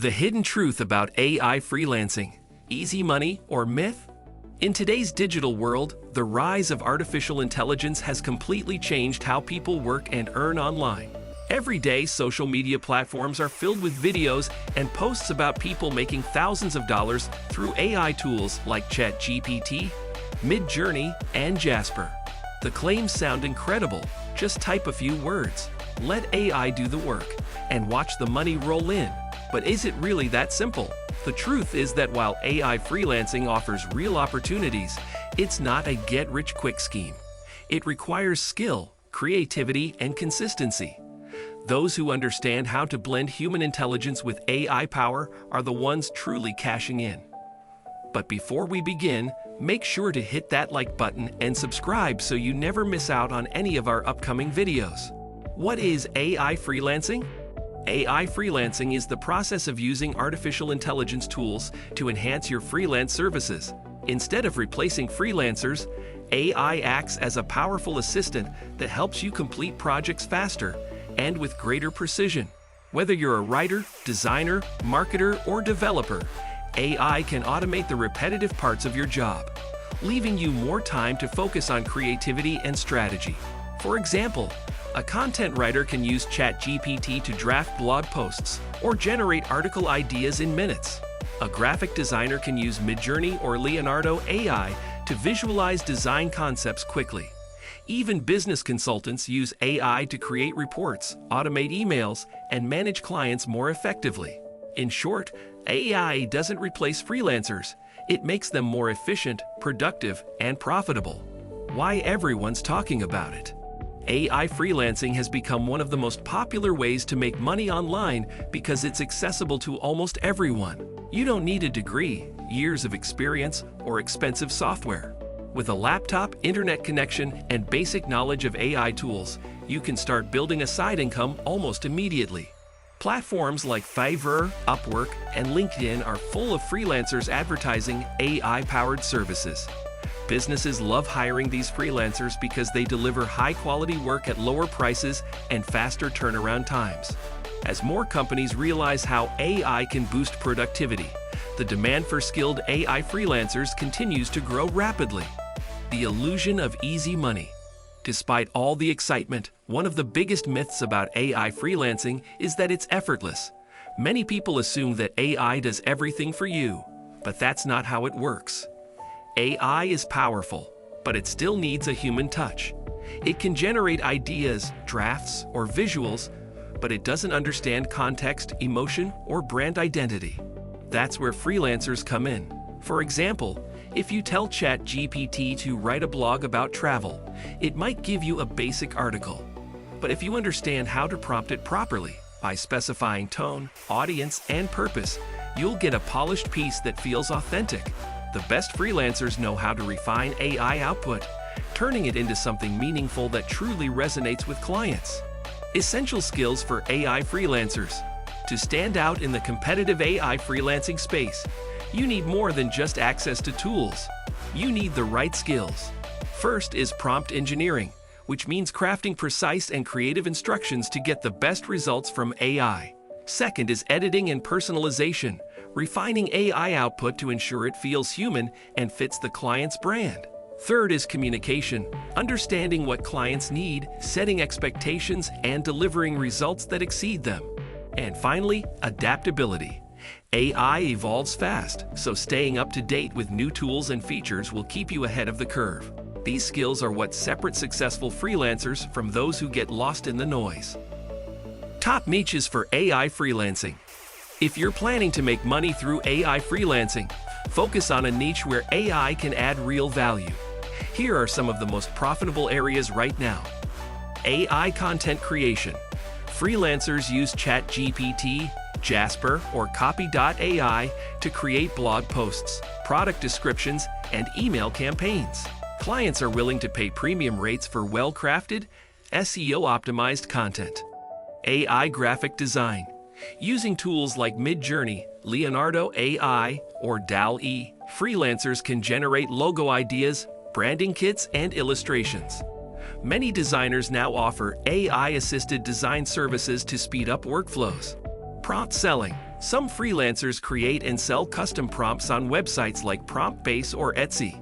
The hidden truth about AI freelancing: easy money or myth? In today's digital world, the rise of artificial intelligence has completely changed how people work and earn online. Every day, social media platforms are filled with videos and posts about people making thousands of dollars through AI tools like ChatGPT, Midjourney, and Jasper. The claims sound incredible. Just type a few words, let AI do the work, and watch the money roll in. But is it really that simple? The truth is that while AI freelancing offers real opportunities, it's not a get-rich-quick scheme. It requires skill, creativity, and consistency. Those who understand how to blend human intelligence with AI power are the ones truly cashing in. But before we begin, make sure to hit that like button and subscribe so you never miss out on any of our upcoming videos. What is AI freelancing? AI freelancing is the process of using artificial intelligence tools to enhance your freelance services. Instead of replacing freelancers, AI acts as a powerful assistant that helps you complete projects faster and with greater precision. Whether you're a writer, designer, marketer, or developer, AI can automate the repetitive parts of your job, leaving you more time to focus on creativity and strategy. For example, a content writer can use ChatGPT to draft blog posts or generate article ideas in minutes. A graphic designer can use Midjourney or Leonardo AI to visualize design concepts quickly. Even business consultants use AI to create reports, automate emails, and manage clients more effectively. In short, AI doesn't replace freelancers. It makes them more efficient, productive, and profitable. Why everyone's talking about it? AI freelancing has become one of the most popular ways to make money online because it's accessible to almost everyone. You don't need a degree, years of experience, or expensive software. With a laptop, internet connection, and basic knowledge of AI tools, you can start building a side income almost immediately. Platforms like Fiverr, Upwork, and LinkedIn are full of freelancers advertising AI-powered services. Businesses love hiring these freelancers because they deliver high-quality work at lower prices and faster turnaround times. As more companies realize how AI can boost productivity, the demand for skilled AI freelancers continues to grow rapidly. The illusion of easy money. Despite all the excitement, one of the biggest myths about AI freelancing is that it's effortless. Many people assume that AI does everything for you, but that's not how it works. AI is powerful, but it still needs a human touch. It can generate ideas, drafts, or visuals, but it doesn't understand context, emotion, or brand identity. That's where freelancers come in. For example, if you tell ChatGPT to write a blog about travel, it might give you a basic article. But if you understand how to prompt it properly, by specifying tone, audience, and purpose, you'll get a polished piece that feels authentic. The best freelancers know how to refine AI output, turning it into something meaningful that truly resonates with clients. Essential skills for AI freelancers. To stand out in the competitive AI freelancing space, you need more than just access to tools. You need the right skills. First is prompt engineering, which means crafting precise and creative instructions to get the best results from AI. Second is editing and personalization, refining AI output to ensure it feels human and fits the client's brand. Third is communication, understanding what clients need, setting expectations, and delivering results that exceed them. And finally, adaptability. AI evolves fast, so staying up to date with new tools and features will keep you ahead of the curve. These skills are what separate successful freelancers from those who get lost in the noise. Top niches for AI freelancing. If you're planning to make money through AI freelancing, focus on a niche where AI can add real value. Here are some of the most profitable areas right now. AI content creation. Freelancers use ChatGPT, Jasper, or Copy.ai to create blog posts, product descriptions, and email campaigns. Clients are willing to pay premium rates for well-crafted, SEO-optimized content. AI graphic design. Using tools like Midjourney, Leonardo AI, or DALL-E, freelancers can generate logo ideas, branding kits, and illustrations. Many designers now offer AI-assisted design services to speed up workflows. Prompt selling. Some freelancers create and sell custom prompts on websites like PromptBase or Etsy.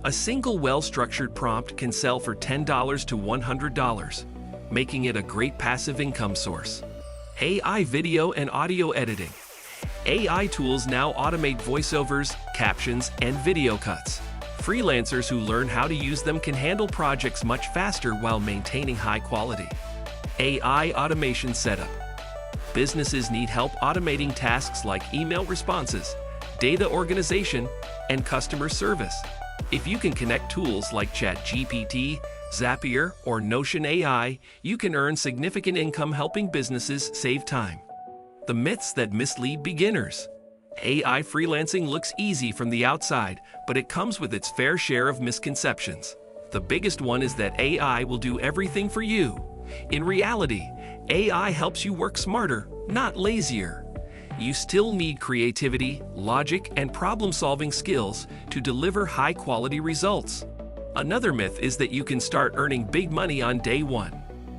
A single well-structured prompt can sell for $10 to $100, making it a great passive income source. AI video and audio editing. AI tools now automate voiceovers, captions, and video cuts. Freelancers who learn how to use them can handle projects much faster while maintaining high quality. AI automation setup. Businesses need help automating tasks like email responses, data organization, and customer service. If you can connect tools like ChatGPT, Zapier, or Notion AI, you can earn significant income helping businesses save time. The myths that mislead beginners. AI freelancing looks easy from the outside, but it comes with its fair share of misconceptions. The biggest one is that AI will do everything for you. In reality, AI helps you work smarter, not lazier. You still need creativity, logic, and problem-solving skills to deliver high-quality results. Another myth is that you can start earning big money on day one.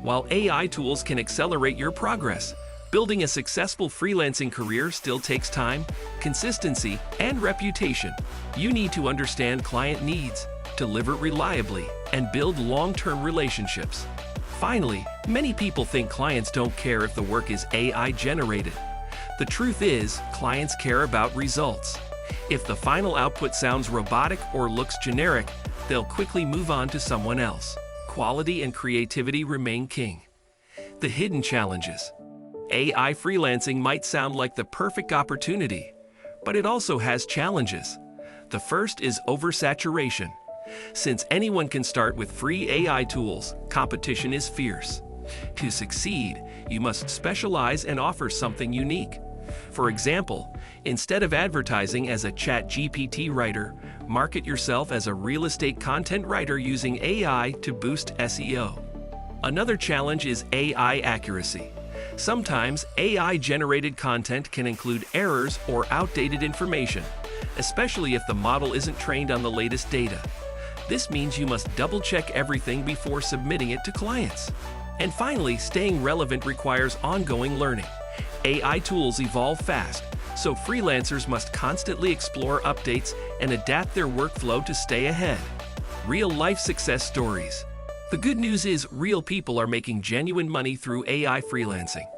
While AI tools can accelerate your progress, building a successful freelancing career still takes time, consistency, and reputation. You need to understand client needs, deliver reliably, and build long-term relationships. Finally, many people think clients don't care if the work is AI generated. The truth is, clients care about results. If the final output sounds robotic or looks generic, they'll quickly move on to someone else. Quality and creativity remain king. The hidden challenges. AI freelancing might sound like the perfect opportunity, but it also has challenges. The first is oversaturation. Since anyone can start with free AI tools, competition is fierce. To succeed, you must specialize and offer something unique. For example, instead of advertising as a ChatGPT writer, market yourself as a real estate content writer using AI to boost SEO. Another challenge is AI accuracy. Sometimes AI-generated content can include errors or outdated information, especially if the model isn't trained on the latest data. This means you must double-check everything before submitting it to clients. And finally, staying relevant requires ongoing learning. AI tools evolve fast, so freelancers must constantly explore updates and adapt their workflow to stay ahead. Real-life success stories. The good news is real people are making genuine money through AI freelancing.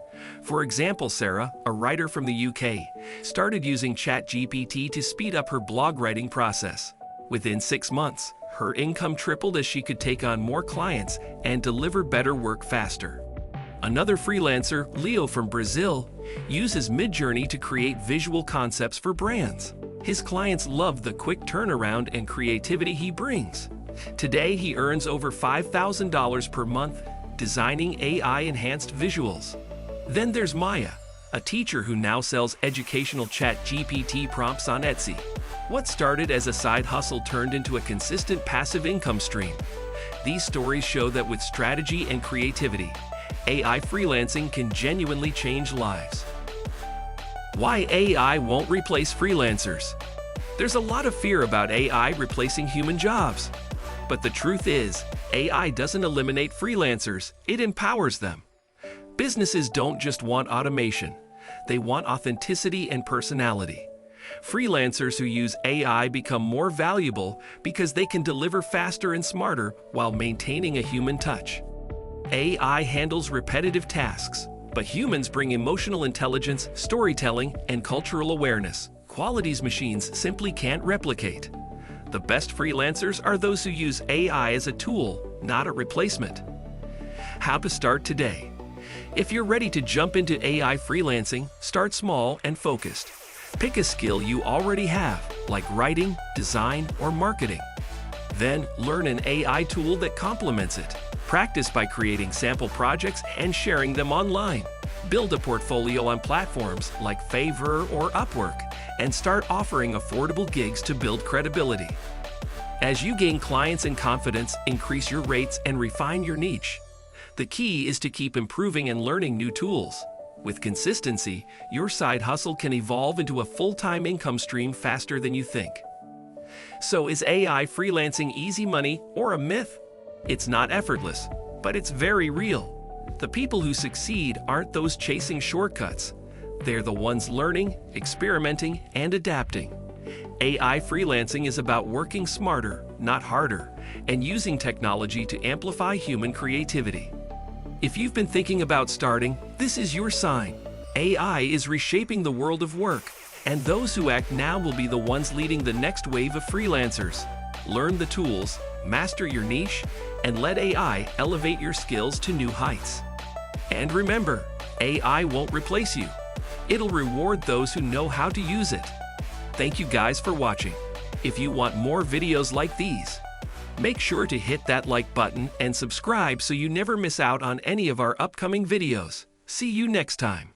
For example, Sarah, a writer from the UK, started using ChatGPT to speed up her blog writing process. Within 6 months, her income tripled as she could take on more clients and deliver better work faster. Another freelancer, Leo from Brazil, uses Midjourney to create visual concepts for brands. His clients love the quick turnaround and creativity he brings. Today, he earns over $5,000 per month designing AI-enhanced visuals. Then there's Maya, a teacher who now sells educational ChatGPT prompts on Etsy. What started as a side hustle turned into a consistent passive income stream. These stories show that with strategy and creativity, AI freelancing can genuinely change lives. Why AI won't replace freelancers? There's a lot of fear about AI replacing human jobs. But the truth is, AI doesn't eliminate freelancers, it empowers them. Businesses don't just want automation, they want authenticity and personality. Freelancers who use AI become more valuable because they can deliver faster and smarter while maintaining a human touch. AI handles repetitive tasks, but humans bring emotional intelligence, storytelling, and cultural awareness, qualities machines simply can't replicate. The best freelancers are those who use AI as a tool, not a replacement. How to start today? If you're ready to jump into AI freelancing, start small and focused. Pick a skill you already have, like writing, design, or marketing. Then, learn an AI tool that complements it. Practice by creating sample projects and sharing them online. Build a portfolio on platforms like Fiverr or Upwork, and start offering affordable gigs to build credibility. As you gain clients and confidence, increase your rates and refine your niche. The key is to keep improving and learning new tools. With consistency, your side hustle can evolve into a full-time income stream faster than you think. So is AI freelancing easy money or a myth? It's not effortless, but it's very real. The people who succeed aren't those chasing shortcuts. They're the ones learning, experimenting, and adapting. AI freelancing is about working smarter, not harder, and using technology to amplify human creativity. If you've been thinking about starting, this is your sign. AI is reshaping the world of work, and those who act now will be the ones leading the next wave of freelancers. Learn the tools, master your niche, and let AI elevate your skills to new heights. And remember, AI won't replace you. It'll reward those who know how to use it. Thank you guys for watching. If you want more videos like these, make sure to hit that like button and subscribe so you never miss out on any of our upcoming videos. See you next time.